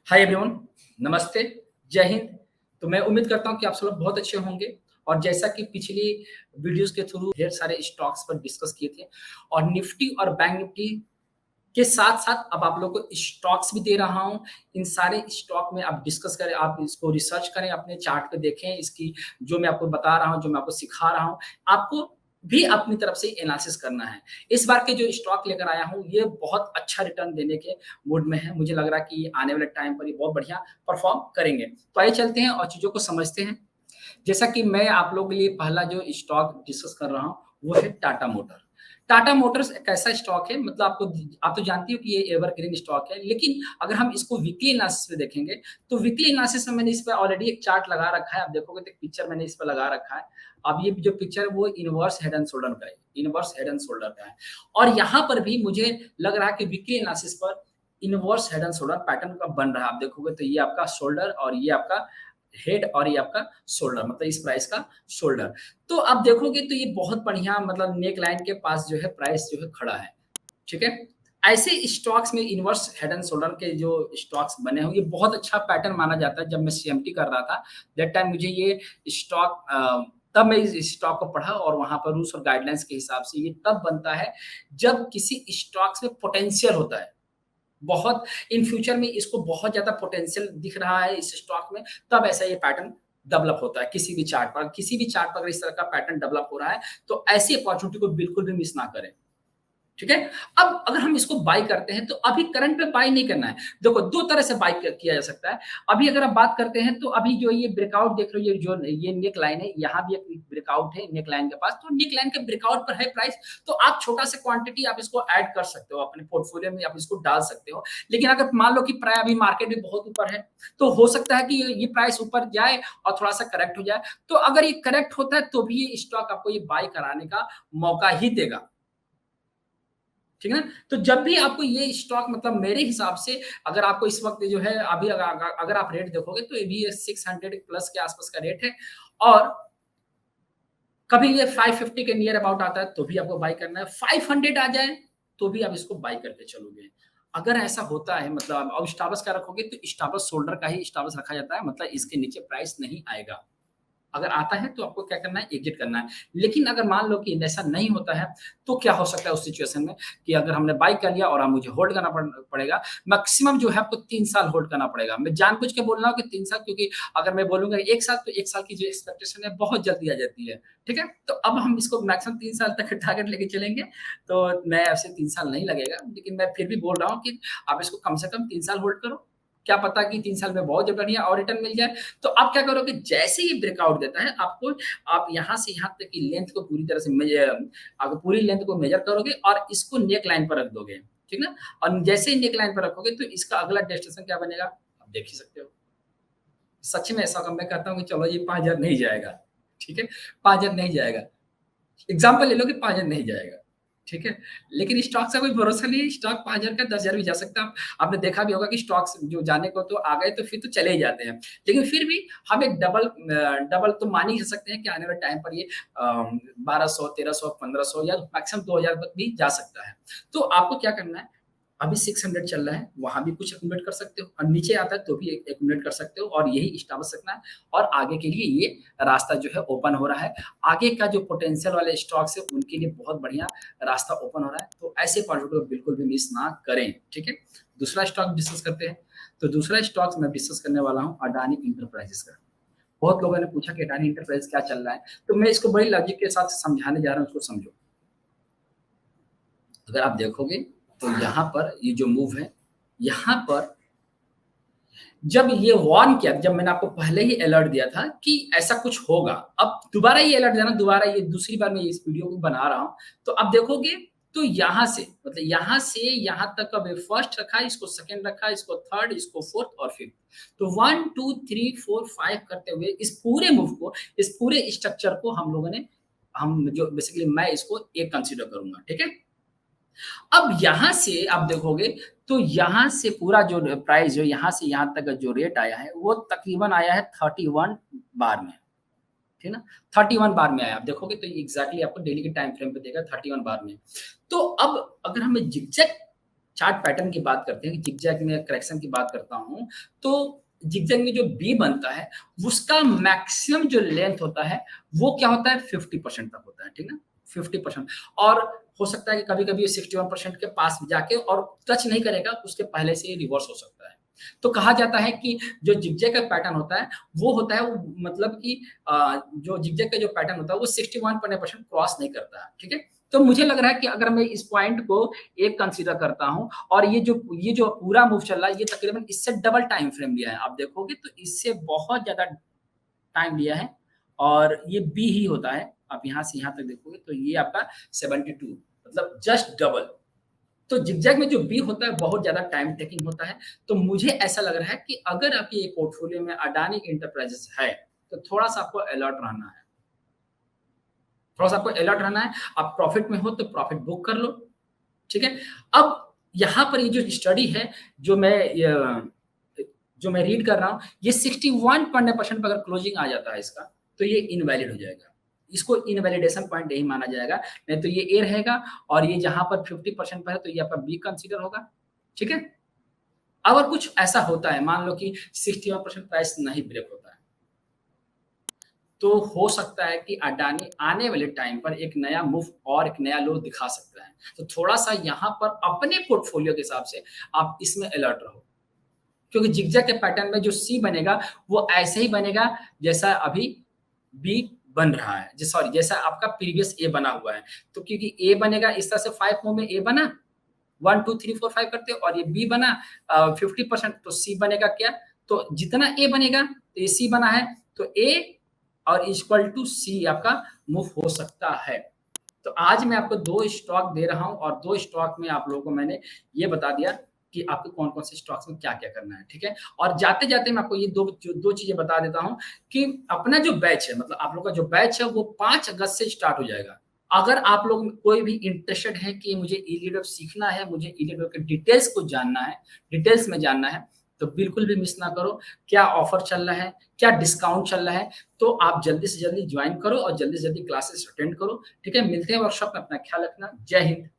Hi everyone, नमस्ते, जय हिंद। तो मैं उम्मीद करता हूँ कि आप सब लोग बहुत अच्छे होंगे और जैसा कि पिछली वीडियोस के थ्रू ढेर सारे स्टॉक्स पर डिस्कस किए थे और निफ्टी और बैंक निफ्टी के साथ-साथ अब आप लोगों को स्टॉक्स भी दे रहा हूँ। इन सारे स्टॉक में आप डिस्कस करें, आप इसको रिसर्च करें, अपने चार्ट पे देखें, इसकी जो मैं आपको बता रहा हूँ, जो मैं आपको सिखा रहा हूँ, आपको भी अपनी तरफ से एनालिसिस करना है। इस बार के जो स्टॉक लेकर आया हूँ, ये बहुत अच्छा रिटर्न देने के मूड में है। मुझे लग रहा है कि आने वाले टाइम पर ये बहुत बढ़िया परफ़ॉर्म करेंगे। तो आइए चलते हैं और चीज़ों को समझते हैं। जैसा कि मैं आप लोगों के लिए पहला जो स्टॉक डिस्कस कर रहा हूँ, वो है टाटा मोटर। टाटा मोटर्स एक ऐसा स्टॉक है, मतलब आप तो जानती हो कि ये एवरग्रीन स्टॉक है, लेकिन अगर हम इसको वीकली एनालिसिस में देखेंगे, तो वीकली एनालिसिस में मैंने इस पे ऑलरेडी एक चार्ट लगा रखा है। आप देखोगे तो एक पिक्चर मैंने इस पे लगा रखा है। अब ये जो पिक्चर है वो इनवर्स हेड एंड शोल्डर का है, इनवर्स हेड एंड शोल्डर का है। और यहाँ पर भी मुझे लग रहा है कि वीकली एनालिसिस पर inverse head and shoulder pattern का बन रहा है। आप देखोगे तो ये आपका शोल्डर और ये आपका हेड और ये आपका शोल्डर, मतलब इस प्राइस का शोल्डर। तो आप देखोगे तो ये बहुत बढ़िया, मतलब नेक लाइन के पास जो है प्राइस जो है खड़ा है, ठीक है? ऐसे स्टॉक्स में इनवर्स हेड एंड शोल्डर के जो स्टॉक्स बने हुए, ये बहुत अच्छा पैटर्न माना जाता है। जब मैं सीएमटी कर रहा था, दैट टाइम मुझे ये स्टॉक तब मैं इस स्टॉक को पढ़ा और वहाँ पर रूल्स और गाइडलाइंस के हिसाब से ये तब बनता है, जब किसी स्टॉक्स में पोटेंशियल होता है। बहुत इन फ्यूचर में इसको बहुत ज़्यादा पोटेंशियल दिख रहा है इस स्टॉक में, तब ऐसा ये पैटर्न डेवलप होता है किसी भी चार्ट पर। किसी भी चार्ट पर अगर इस तरह का पैटर्न डेवलप हो रहा है, तो ऐसी अपॉर्च्युनिटी को बिल्कुल भी मिस ना करें। ठीक है? अब अगर हम इसको बाय करते हैं, तो अभी करंट पे बाय नहीं करना है। देखो 2 तरह से बाय किया जा सकता है। अभी अगर आप बात करते हैं, तो अभी जो ये ब्रेकआउट देख रहे हो, ये नेक लाइन है, यहाँ भी एक ब्रेकआउट है नेक लाइन के पास, तो नेक लाइन के ब्रेकआउट पर है प्राइस, तो आप छोटा-सा क्वांटिटी आप इसको ऐड कर सकते हो, अपने पोर्टफोलियो में आप इसको डाल सकते हो। लेकिन अगर मान लो कि प्राय अभी मार्केट में बहुत ऊपर है, तो हो सकता है कि ये प्राइस ऊपर जाए और थोड़ा-सा करेक्ट हो जाए। तो अगर ये करेक्ट होता है, तो भी ये स्टॉक आपको ये बाय कराने का मौका ही देगा। ठीक है ना? तो जब भी आपको ये स्टॉक, मतलब मेरे हिसाब से, अगर आपको इस वक़्त जो है अभी अगर आप रेट देखोगे, तो ये भी 600 प्लस के आस-पास का रेट है और कभी ये 550 के नियर अबाउट आता है, तो भी आपको बाय करना है। 500 आ जाए, तो भी आप इसको बाय करके चलोगे। अगर ऐसा होता है, मतलब अब स्टॉप लॉस क्या रखोगे, तो स्टॉप लॉस शोल्डर का ही स्टॉप लॉस रखा जाता है, मतलब इसके नीचे प्राइस नहीं आएगा। अगर आता है, तो आपको क्या करना है, एग्ज़िट करना है। लेकिन अगर मान लो कि ऐसा नहीं होता है, तो क्या हो सकता है उस सिचुएशन में, कि अगर हमने बाय कर लिया और अब मुझे होल्ड करना पड़ेगा। मैक्सिमम जो है आपको 3 साल होल्ड करना पड़ेगा। मैं जानबूझ के बोल रहा हूँ कि 3 साल, क्योंकि अगर मैं बोलूँगा 1 साल, तो 1 साल की जो एक्सपेक्टेशन है बहुत जल्दी आ जाती है। ठीक है? तो अब हम इसको मैक्सिमम 3 साल तक टारगेट लेके चलेंगे, तो मैं ऐसे 3 साल नहीं लगेगा, लेकिन मैं फिर भी बोल रहा हूँ कि आप इसको कम से कम 3 साल होल्ड करो। क्या पता कि 3 साल में बहुत बढ़िया और रिटर्न मिल जाए। तो आप क्या करोगे, जैसे ही ब्रेकआउट देता है, आप यहाँ से यहाँ तक की लेंथ को पूरी तरह से आप पूरी लेंथ को मेजर करोगे और इसको नेक लाइन पर रख दोगे, ठीक ना? और जैसे ही नेक लाइन पर रखोगे, तो इसका अगला डेस्टिनेशन क्या बनेगा, आप देख ही सकते हो। सच में ऐसा अगर मैं कहता हूँ कि चलो ये 5000 नहीं जाएगा, ठीक है? 5000 नहीं जाएगा। एग्ज़ाम्पल ले लो कि 5000 नहीं जाएगा, ठीक है? लेकिन स्टॉक का कोई भरोसा नहीं है, स्टॉक 5000 का 10,000 भी जा सकता है। आपने देखा भी होगा कि स्टॉक्स जो जाने को तो आ गए, तो फिर तो चले ही जाते हैं। लेकिन फिर भी हम एक डबल तो मान ही सकते हैं कि आने वाले टाइम पर ये 1200, 1300, 1500 या मैक्सिमम 2000 तक भी जा सकता है। तो आपको क्या करना है, अभी 600 चल रहा है, वहाँ भी कुछ एक्यूमुलेट कर सकते हो और नीचे आता है, तो भी एक्यूमुलेट कर सकते हो और यही स्टॉप रखना है और आगे के लिए ये रास्ता जो है ओपन हो रहा है। आगे का जो पोटेंशियल वाले स्टॉक्स है, उनके लिए बहुत बढ़िया रास्ता ओपन हो रहा है, तो ऐसे पॉइंट को बिल्कुल भी मिस ना करें, ठीक है? दूसरा स्टॉक डिस्कस करते हैं, तो दूसरा स्टॉक मैं डिस्कस करने वाला हूँ अडानी इंटरप्राइजेस का। बहुत लोगों ने पूछा कि अडानी इंटरप्राइजेस क्या चल रहा है, तो मैं इसको बड़ी लॉजिक के साथ समझाने जा रहा हूँ, उसको समझो। अगर आप देखोगे, तो यहाँ पर ये जो मूव है, यहाँ पर जब ये वार्न किया, जब मैंने आपको पहले ही अलर्ट दिया था कि ऐसा कुछ होगा, अब दोबारा ये अलर्ट देना, दोबारा ये दूसरी बार मैं इस वीडियो को बना रहा हूँ, तो अब देखोगे, तो यहाँ से, मतलब यहाँ से यहाँ तक अब फर्स्ट रखा, इसको सेकंड रखा, इसको थर्ड, इसको फोर्थ और फिफ्थ। तो 1, 2, 3, 4, 5 करते हुए इस पूरे मूव को, इस पूरे स्ट्रक्चर को हम जो बेसिकली मैं इसको एक कंसीडर करूँगा, ठीक है? अब यहाँ से आप देखोगे, तो यहाँ से पूरा जो प्राइस जो यहाँ से यहाँ तक का जो रेट आया है, वो तकरीबन आया है 31 बार में, ठीक है ना? 31 बार में आया, आप देखोगे तो एग्ज़ैक्टली आपको डेली के टाइम फ्रेम पे देगा 31 बार में। तो अब अगर हमें ज़िगज़ैग चार्ट पैटर्न की बात करते हैं, जिगजैग में करेक्शन की बात करता हूँ, तो जिगजैग में जो बी बनता है, उसका मैक्सिमम जो लेंथ होता है, वो क्या होता है 50% तक होता है, ठीक ना? 50% और हो सकता है कि कभी-कभी 61% के पास जाके और टच नहीं करेगा, उसके पहले से ही रिवर्स हो सकता है। तो कहा जाता है कि जो जिगजैग का पैटर्न होता है, वो होता है वो मतलब कि जो जिगजैग का जो पैटर्न होता है, वो 61% क्रॉस नहीं करता है, ठीक है? तो मुझे लग रहा है कि अगर मैं इस पॉइंट को एक कंसीडर करता हूँ और ये जो पूरा मूव चल रहा है, ये तकरीबन इससे डबल टाइम फ्रेम लिया है। आप देखोगे तो इससे बहुत ज़्यादा टाइम लिया है और ये बी ही होता है। आप यहाँ से यहाँ तक देखोगे तो ये आपका 72 मतलब जस्ट डबल। तो ज़िगज़ैग में जो बी होता है बहुत ज़्यादा टाइम टेकिंग होता है। तो मुझे ऐसा लग रहा है कि अगर आपके ये पोर्टफोलियो में अडानी एंटरप्राइजेज़ है, तो थोड़ा-सा आपको अलर्ट रहना है। थोड़ा-सा आपको अलर्ट रहना है। आप प्रॉफ़िट में हो तो प्रॉफ़िट बुक कर लो, ठीक है? अब यहाँ पर ये जो स्टडी है, जो मैं जो मैं रीड कर रहा हूँ, ये 61% पे अगर क्लोजिंग आ जाता है इसका, तो ये इनवैलिड हो जाएगा। इसको इनवैलिडेशन पॉइंट नहीं माना जाएगा, नहीं तो ये ए रहेगा और ये जहाँ पर 50% पे है, तो ये आपका बी कंसीडर होगा, ठीक है? अगर कुछ ऐसा होता है, मान लो कि 61% प्राइस नहीं ब्रेक होता है, तो हो सकता है कि अडानी आने वाले टाइम पर एक नया मूव और एक नया लो दिखा सकता है। तो थोड़ा-सा यहाँ पर अपने पोर्टफोलियो के हिसाब से आप इसमें अलर्ट रहो। क्योंकि ज़िगज़ैग के पैटर्न में जो सी बनेगा, वो ऐसे ही बनेगा जैसा अभी बी बन रहा है। जी सॉरी, जैसा आपका प्रीवियस ए बना हुआ है। तो क्योंकि ए बनेगा इस तरह से 5 मूव में ए बना, 1, 2, 3, 4, 5 करते हो और ये बी बना 50% तो सी बनेगा क्या? तो जितना ए बनेगा, तो ये सी बना है, तो ए और इक्वल टू सी आपका मूव हो सकता है। तो आज मैं आपको 2 स्टॉक दे रहा हूँ और 2 स्टॉक में आप लोगों को मैंने ये बता दिया कि आपको कौन-कौन से स्टॉक्स में क्या-क्या करना है, ठीक है? और जाते-जाते मैं आपको ये 2 चीज़ें बता देता हूँ कि अपना जो बैच है मतलब आप लोग का जो बैच है वो 5 अगस्त से स्टार्ट हो जाएगा। अगर आप लोग कोई भी इंटरेस्टेड है कि मुझे ई-लीडर सीखना है, मुझे ई-लीडर के डिटेल्स को जानना है, डिटेल्स में जानना है, तो बिल्कुल भी मिस ना करो। क्या ऑफर चल रहा है, क्या डिस्काउंट चल रहा है, तो आप जल्दी से जल्दी जॉइन करो और जल्दी से जल्दी क्लासेस अटेंड करो, ठीक है? मिलते हैं वर्कशॉप में, अपना ख्याल रखना। जय हिंद।